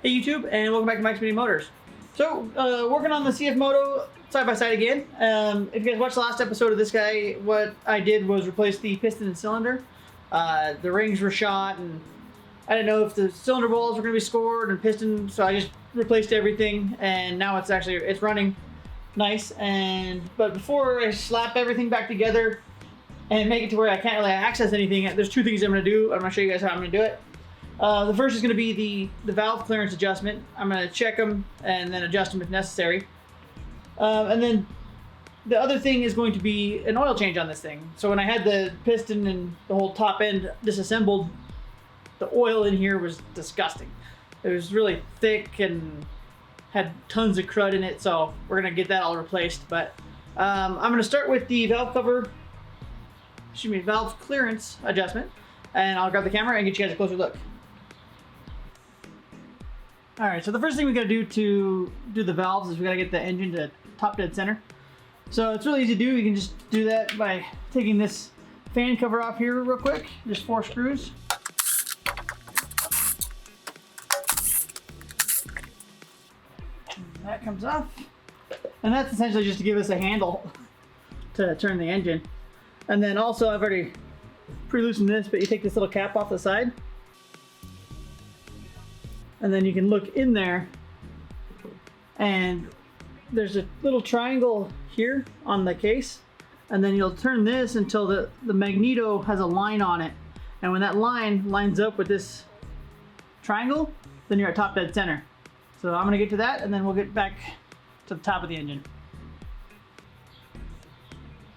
Hey YouTube, and welcome back to Mike's Speedy Motors. So, working on the CFMoto side-by-side again. If you guys watched the last episode of this guy, what I did was replace the piston and cylinder. The rings were shot, and I didn't know if the cylinder balls were going to be scored and piston, so I just replaced everything, and now it's running nice. But before I slap everything back together and make it to where I can't really access anything, there's two things I'm going to do. I'm going to show you guys how I'm going to do it. The first is going to be the valve clearance adjustment. I'm going to check them and then adjust them if necessary. And then the other thing is going to be an oil change on this thing. So when I had the piston and the whole top end disassembled, the oil in here was disgusting. It was really thick and had tons of crud in it, so we're going to get that all replaced. But I'm going to start with the valve clearance adjustment, and I'll grab the camera and get you guys a closer look. All right, so the first thing we got to do to do the valves is we got to get the engine to top dead center. So it's really easy to do. You can just do that by taking this fan cover off here real quick. Just 4 screws. And that comes off. And that's essentially just to give us a handle to turn the engine. And then also I've already pre-loosened this, but you take this little cap off the side. And then you can look in there, and there's a little triangle here on the case, and then you'll turn this until the magneto has a line on it, and when that line lines up with this triangle, then you're at top dead center. So I'm going to get to that, and then we'll get back to the top of the engine.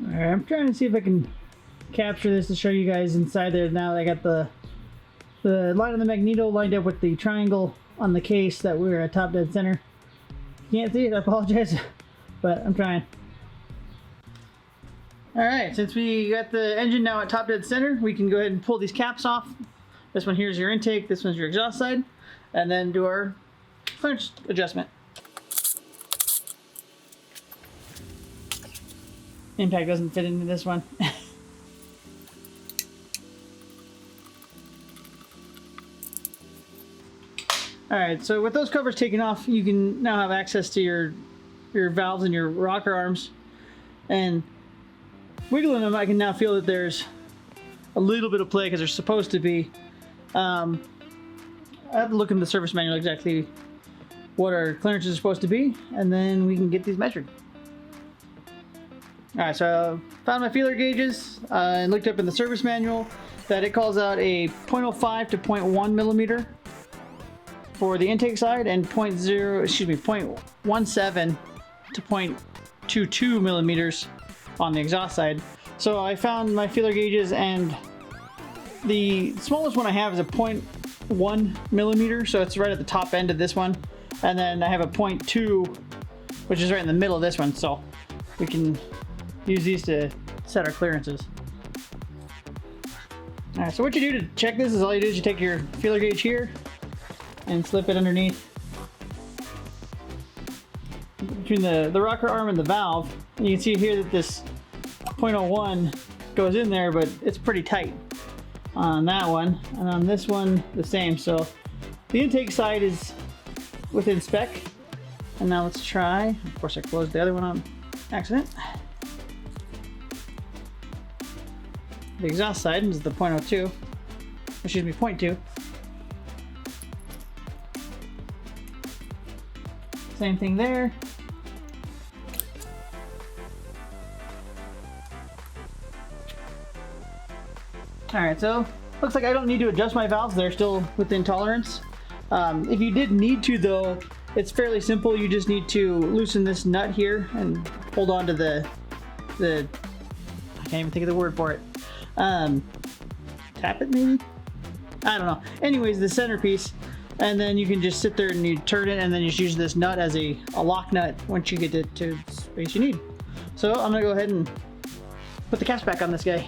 Alright, I'm trying to see if I can capture this to show you guys inside there now that I got the line of the magneto lined up with the triangle on the case that we're at top dead center. You can't see it, I apologize, but I'm trying. Alright, since we got the engine now at top dead center, we can go ahead and pull these caps off. This one here is your intake, this one's your exhaust side, and then do our clearance adjustment. Impact doesn't fit into this one. Alright, so with those covers taken off, you can now have access to your valves and your rocker arms. And wiggling them, I can now feel that there's a little bit of play because there's supposed to be. I have to look in the service manual exactly what our clearances are supposed to be, and then we can get these measured. Alright, so I found my feeler gauges and looked up in the service manual that it calls out a 0.05 to 0.1 millimeter for the intake side, and 0.17 to 0.22 millimeters on the exhaust side. So I found my feeler gauges, and the smallest one I have is a 0.1 millimeter, so it's right at the top end of this one, and then I have a 0.2, which is right in the middle of this one, so we can use these to set our clearances. Alright, so what you do to check this is all you do is you take your feeler gauge here and slip it underneath between the rocker arm and the valve. And you can see here that this 0.01 goes in there, but it's pretty tight on that one, and on this one the same. So the intake side is within spec. And now let's try, of course I closed the other one on accident. The exhaust side is the 0.02, excuse me, 0.2. Same thing there. Alright, so looks like I don't need to adjust my valves. They're still within tolerance. If you did need to though, it's fairly simple. You just need to loosen this nut here and hold on to the I can't even think of the word for it. Tap it maybe? I don't know. Anyways, the centerpiece. And then you can just sit there and you turn it, and then just use this nut as a lock nut once you get it to the space you need. So I'm gonna go ahead and put the caps back on this guy.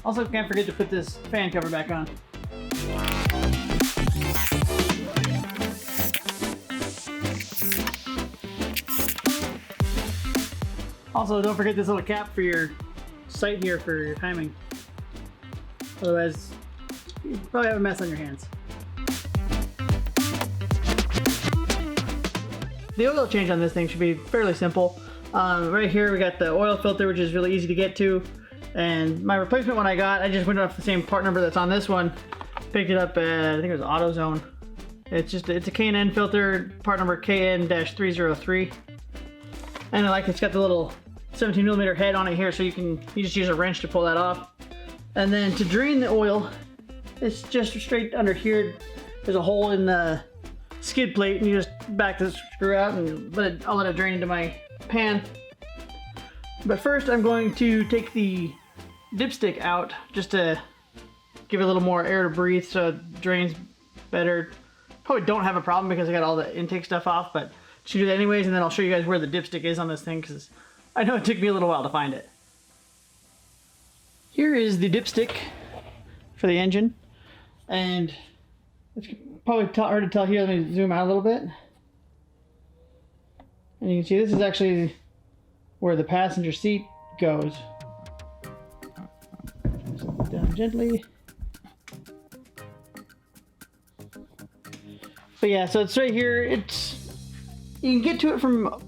Also, can't forget to put this fan cover back on. Also, don't forget this little cap for your sight here for your timing. Otherwise, you probably have a mess on your hands. The oil change on this thing should be fairly simple. Right here we got the oil filter, which is really easy to get to. And my replacement one I got, I just went off the same part number that's on this one. Picked it up at, I think it was AutoZone. It's a K&N filter, part number KN-303. And I like it's got the little 17mm head on it here, so you just use a wrench to pull that off. And then to drain the oil, it's just straight under here. There's a hole in the skid plate, and you just back the screw out and I'll let it drain into my pan. But first I'm going to take the dipstick out just to give it a little more air to breathe so it drains better. Probably don't have a problem because I got all the intake stuff off, but should do that anyways, and then I'll show you guys where the dipstick is on this thing because I know it took me a little while to find it. Here is the dipstick for the engine, and it's probably hard to tell here. Let me zoom out a little bit. And you can see this is actually where the passenger seat goes. Just down gently. But yeah, so it's right here. You can get to it from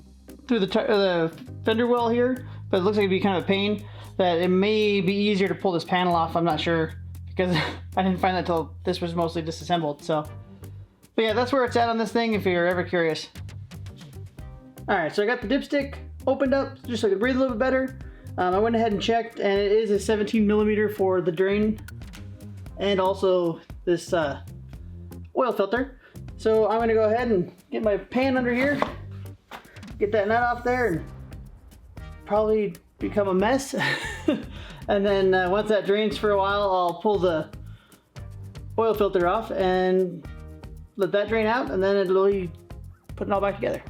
through the fender well here, but it looks like it'd be kind of a pain. That it may be easier to pull this panel off. I'm not sure because I didn't find that until this was mostly disassembled. So, but yeah, that's where it's at on this thing if you're ever curious. All right, so I got the dipstick opened up just so I could breathe a little bit better. I went ahead and checked, and it is a 17mm for the drain and also this oil filter. So I'm gonna go ahead and get my pan under here, get that nut off there, and probably become a mess. And then once that drains for a while, I'll pull the oil filter off and let that drain out, and then it'll be putting it all back together.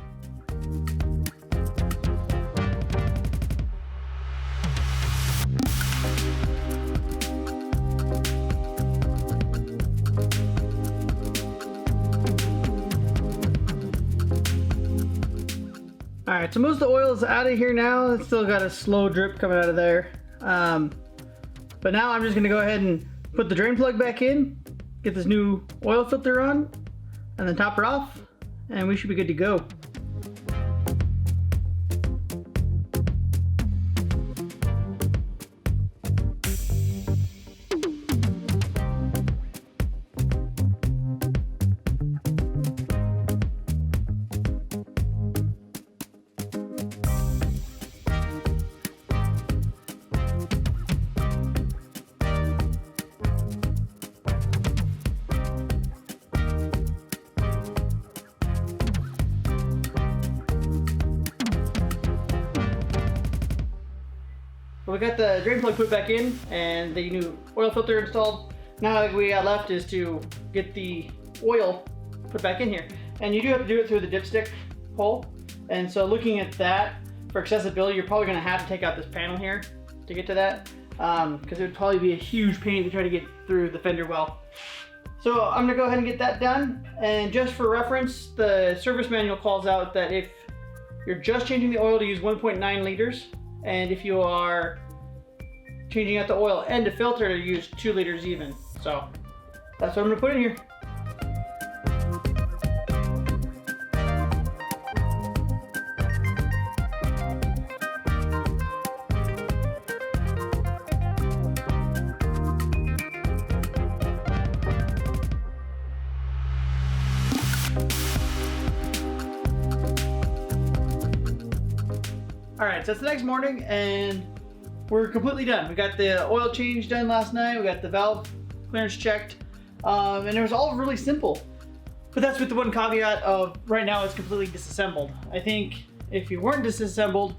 Alright, so most of the oil is out of here now. It's still got a slow drip coming out of there. But now I'm just going to go ahead and put the drain plug back in, get this new oil filter on, and then top her off, and we should be good to go. We got the drain plug put back in and the new oil filter installed. Now all we got left is to get the oil put back in here. And you do have to do it through the dipstick hole. And so looking at that, for accessibility, you're probably gonna have to take out this panel here to get to that. Because it would probably be a huge pain to try to get through the fender well. So I'm gonna go ahead and get that done. And just for reference, the service manual calls out that if you're just changing the oil to use 1.9 liters, and if you are changing out the oil and the filter, to use 2 liters even. So that's what I'm gonna put in here. All right, so it's the next morning and we're completely done. We got the oil change done last night. We got the valve clearance checked, and it was all really simple. But that's with the one caveat of right now it's completely disassembled. I think if you weren't disassembled,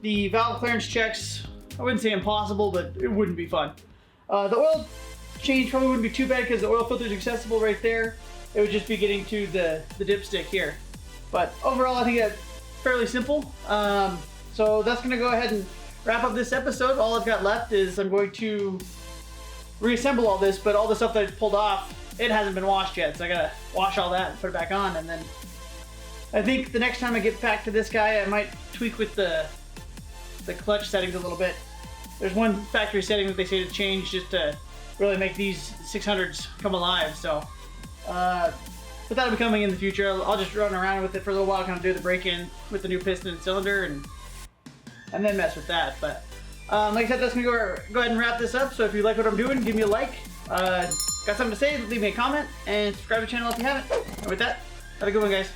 the valve clearance checks, I wouldn't say impossible, but it wouldn't be fun. The oil change probably wouldn't be too bad because the oil filter is accessible right there. It would just be getting to the dipstick here. But overall, I think it's fairly simple. So that's gonna go ahead and wrap up this episode. All I've got left is I'm going to reassemble all this, but all the stuff that I pulled off, it hasn't been washed yet. So I gotta wash all that and put it back on. And then I think the next time I get back to this guy, I might tweak with the the clutch settings a little bit. There's one factory setting that they say to change just to really make these 600s come alive. So, but that'll be coming in the future. I'll just run around with it for a little while, kind of do the break-in with the new piston and cylinder, and then mess with that. But like I said, that's gonna go ahead and wrap this up. So if you like what I'm doing, give me a like. Got something to say? Leave me a comment and subscribe to the channel if you haven't. And with that, have a good one, guys.